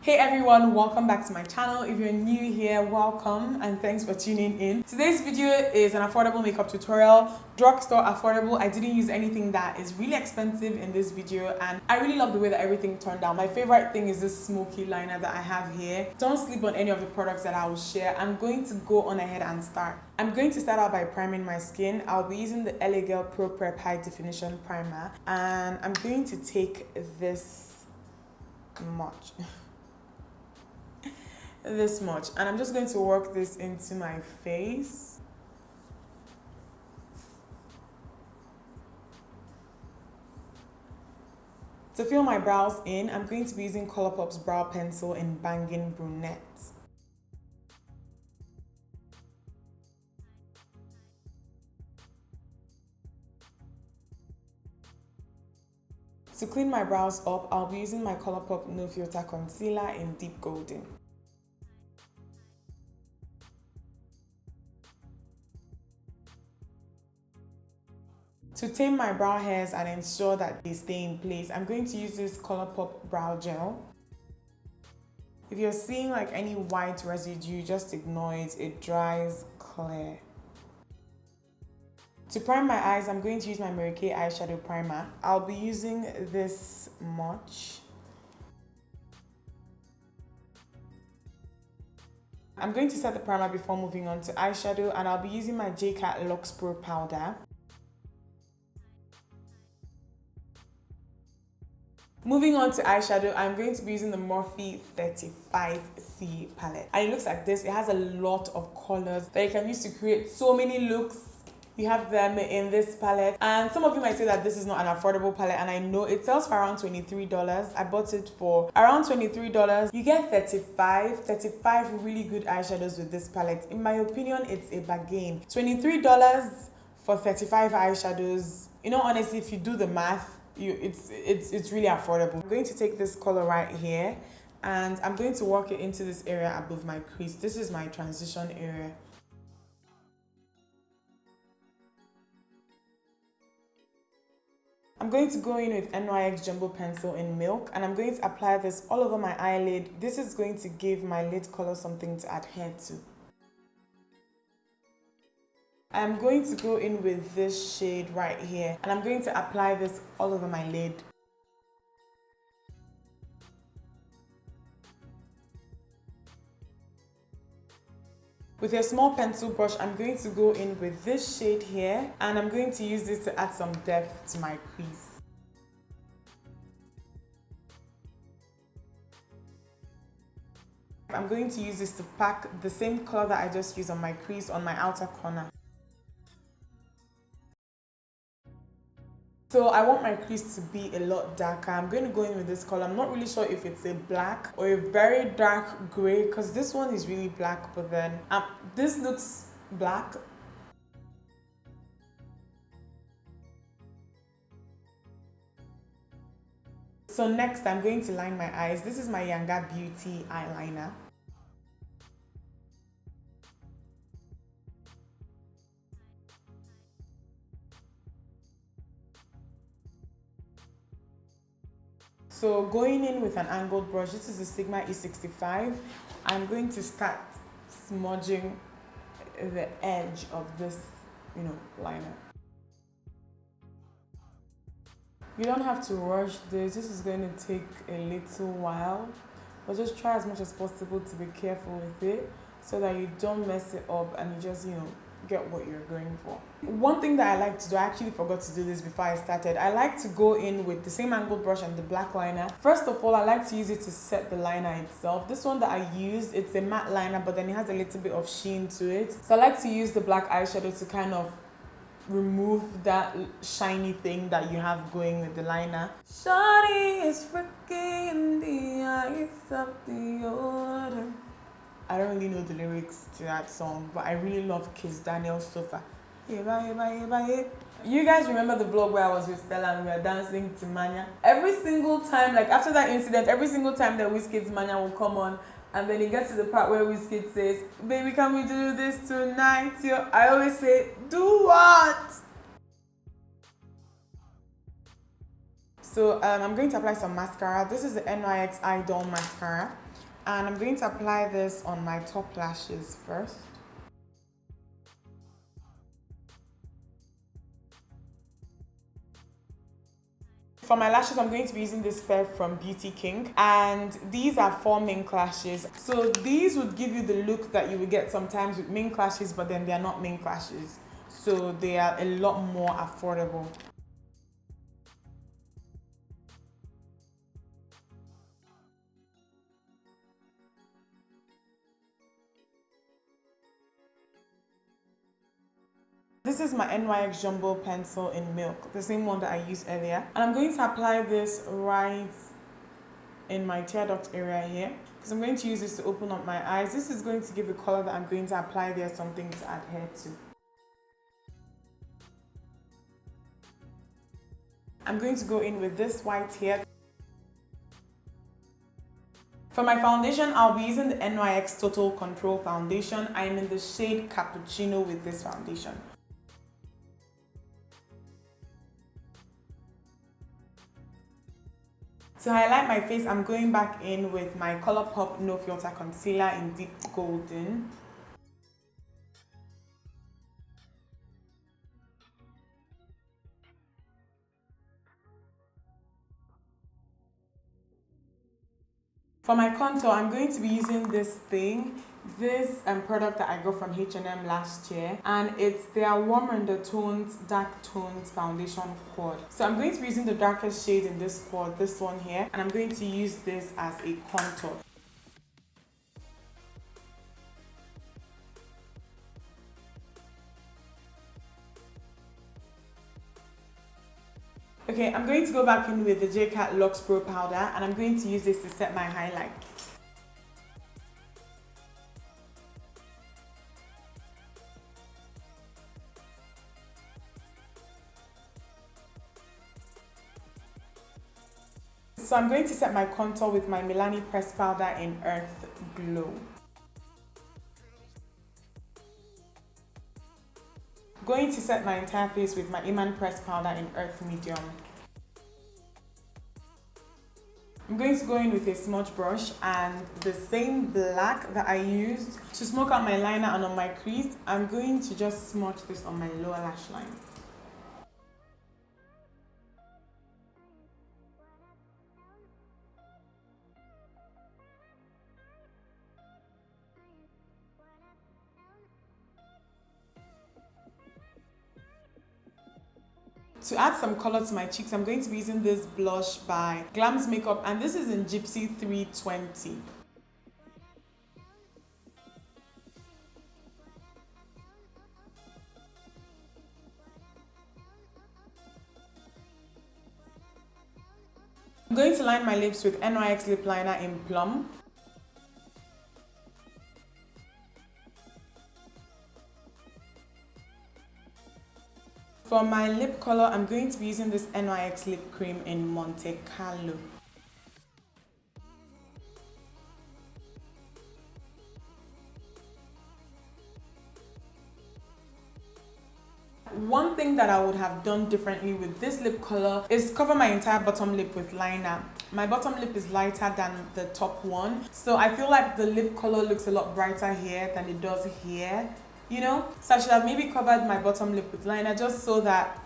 Hey everyone, welcome back to my channel. If you're new here, welcome and thanks for tuning in. Today's video is an affordable makeup tutorial, drugstore affordable. I didn't use anything that is really expensive in this video and I really love the way that everything turned out. My favorite thing is this smoky liner that I have here. Don't sleep on any of the products that I will share. I'm going to go on ahead and start. I'm going to start out by priming my skin. I'll be using the LA Girl Pro Prep High Definition Primer and I'm going to take this much. This much, and I'm just going to work this into my face. To fill my brows in, I'm going to be using ColourPop's brow pencil in Bangin Brunette. To clean my brows up, I'll be using my ColourPop No Filter Concealer in Deep Golden. To tame my brow hairs and ensure that they stay in place, I'm going to use this ColourPop brow gel. If you're seeing like any white residue, just ignore it. It dries clear. To prime my eyes, I'm going to use my Mary Kay eyeshadow primer. I'll be using this much. I'm going to set the primer before moving on to eyeshadow, and I'll be using my Jcat Luxe Pro powder. Moving on to eyeshadow, I'm going to be using the Morphe 35C palette. And it looks like this. It has a lot of colors that you can use to create so many looks. You have them in this palette. And some of you might say that this is not an affordable palette, and I know it sells for around $23. I bought it for around $23. You get 35 really good eyeshadows with this palette. In my opinion, it's a bargain. $23 for 35 eyeshadows. You know, honestly, if you do the math, it's really affordable. I'm going to take this color right here and I'm going to work it into this area above my crease. This is my transition area. I'm going to go in with NYX Jumbo Pencil in Milk and I'm going to apply this all over my eyelid. This is going to give my lid color something to adhere to. I'm going to go in with this shade right here and I'm going to apply this all over my lid. With a small pencil brush, I'm going to go in with this shade here and I'm going to use this to add some depth to my crease. I'm going to use this to pack the same color that I just used on my crease on my outer corner. So I want my crease to be a lot darker. I'm going to go in with this color. I'm not really sure if it's a black or a very dark gray because this one is really black, but then this looks black. So next I'm going to line my eyes. This is my Younger Beauty eyeliner. So going in with an angled brush, this is the Sigma E65. I'm going to start smudging the edge of this, liner. You don't have to rush this. This is going to take a little while, but just try as much as possible to be careful with it so that you don't mess it up and you just, get what you're going for. One thing that I like to do, I actually forgot to do this before I started. I like to go in with the same angled brush and the black liner. First of all, I like to use it to set the liner itself. This one that I used, it's a matte liner, but then it has a little bit of sheen to it. So I like to use the black eyeshadow to kind of remove that shiny thing that you have going with the liner. Shawty is freaky in the eyes of the order. I don't really know the lyrics to that song, but I really love Kiss Daniel's Sofa. You guys remember the vlog where I was with Stella and we were dancing to Manya? Every single time, like after that incident, every single time that Wizkid's Manya will come on and then it gets to the part where Wizkid says, "Baby, can we do this tonight?" I always say, "Do what?" So I'm going to apply some mascara. This is the NYX Eye Doll mascara. And I'm going to apply this on my top lashes first. For my lashes, I'm going to be using this pair from Kink, and these are 4 mink lashes. So these would give you the look that you would get sometimes with mink lashes, but then they are not mink lashes. So they are a lot more affordable. This is my NYX Jumbo Pencil in Milk, the same one that I used earlier. And I'm going to apply this right in my tear duct area here, because I'm going to use this to open up my eyes. This is going to give the color that I'm going to apply there something to adhere to. I'm going to go in with this white here. For my foundation, I'll be using the NYX Total Control Foundation. I'm in the shade Cappuccino with this foundation. To highlight my face, I'm going back in with my ColourPop No Filter Concealer in Deep Golden. For my contour, I'm going to be using this product that I got from H&M last year, and it's their Warm Undertones Dark Tones Foundation Quad. So I'm going to be using the darkest shade in this quad, this one here, and I'm going to use this as a contour. Okay, I'm going to go back in with the Jcat Luxe Pro Powder, and I'm going to use this to set my highlight. So I'm going to set my contour with my Milani Pressed Powder in Earth Glow. Going to set my entire face with my Iman Pressed Powder in Earth Medium. I'm going to go in with a smudge brush and the same black that I used to smoke out my liner and on my crease, I'm going to just smudge this on my lower lash line. To add some color to my cheeks, I'm going to be using this blush by Glam's Makeup, and this is in Gypsy 320. I'm going to line my lips with NYX Lip Liner in Plum. For my lip color, I'm going to be using this NYX Lip Cream in Monte Carlo. One thing that I would have done differently with this lip color is cover my entire bottom lip with liner. My bottom lip is lighter than the top one, so I feel like the lip color looks a lot brighter here than it does here. You know, so I should have maybe covered my bottom lip with liner just so that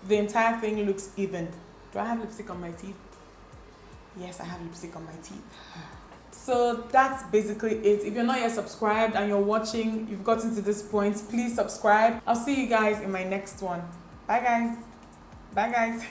the entire thing looks even. Do I have lipstick on my teeth? Yes, I have lipstick on my teeth. So that's basically it. If you're not yet subscribed and you're watching, you've gotten to this point, please subscribe. I'll see you guys in my next one. Bye guys. Bye guys.